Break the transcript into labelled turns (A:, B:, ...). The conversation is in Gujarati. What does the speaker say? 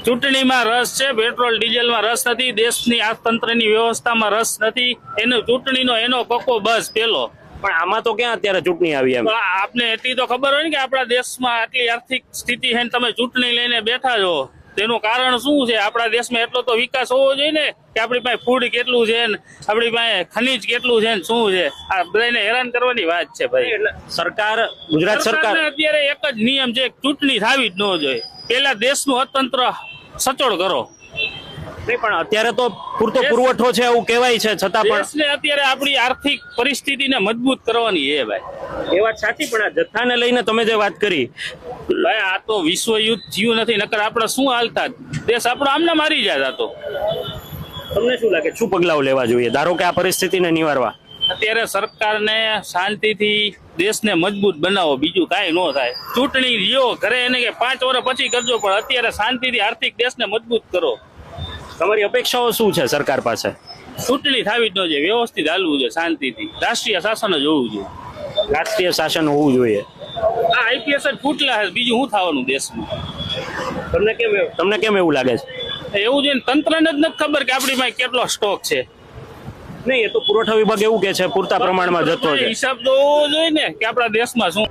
A: ચૂંટણીમાં રસ છે, પેટ્રોલ ડીઝલમાં રસ નથી, દેશની અર્થતંત્રની વ્યવસ્થામાં રસ નથી. એનો ચૂંટણીનો એનો પક્કો બસ પેલો.
B: પણ આમાં તો ક્યાં અત્યારે ચૂંટણી આવી એમ?
A: પણ આપને એટલી તો ખબર હોય ને કે આપણા દેશમાં આટલી આર્થિક સ્થિતિ છે ને તમે ચૂંટણી લઈને બેઠા છો, તેનું કારણ શું છે? આપણા દેશમાં એટલો તો વિકાસ હોવો જોઈએ ને કે આપણી પાસે ફૂડ કેટલું છે ને આપણી પાસે ખનીજ કેટલું છે ને શું છે. આ બધાને હેરાન કરવાની વાત છે ભાઈ.
B: એટલે સરકાર, ગુજરાત સરકાર
A: સરકારને અત્યારે એક જ નિયમ છે, ચૂંટણી થવી જ ન જોઈએ. પેલા દેશનું અર્થતંત્ર સચોડ કરો.
B: નહીં, પણ અત્યારે તો પૂરતો પુરવઠો છે એવું કહેવાય છે, છતાં પણ
A: દેશને અત્યારે આપણી આર્થિક પરિસ્થિતિને મજબૂત કરવાની છે ભાઈ.
B: એ વાત સાચી, પણ આ જથ્થાને લઈને તમે જે વાત કરી,
A: ભાઈ આ તો વિશ્વ યુદ્ધ જીવ નથી, નકર આપણે શું હાલતા? દેશ આપણો આમને મારી જાય. આ તો
B: તમને શું લાગે શું પગલાઓ લેવા જોઈએ ધારો કે આ પરિસ્થિતિને નિવારવા?
A: અત્યારે સરકારને શાંતિથી દેશને મજબૂત બનાવો, બીજું કાંઈ ન થાય. ચૂંટણી લ્યો ઘરે એને કે 5 વર્ષ પછી કરજો, પણ અત્યારે શાંતિથી આર્થિક દેશને મજબૂત કરો.
B: તમારી અપેક્ષાઓ શું છે સરકાર પાસે?
A: ચૂંટણી થવી જ ન જોઈએ, વ્યવસ્થિત હાલવું જોઈએ, શાંતિથી રાષ્ટ્રીય શાસન જ હોવું જોઈએ.
B: રાષ્ટ્રીય શાસન હોવું જોઈએ.
A: આ આઈપીએસ જ ફૂટલા છે, બીજું શું થવાનું દેશમાં?
B: તમને કેમ એવું લાગે છે?
A: એવું છે ને, તંત્રને જ નથી ખબર કે આપણી પાસે કેટલો સ્ટોક છે.
B: નહીં, એ તો પુરવઠા વિભાગ એવું કે છે પૂરતા પ્રમાણમાં જથ્થો છે.
A: હિસાબ તો હોવો જોઈએ ને કે આપણા દેશમાં શું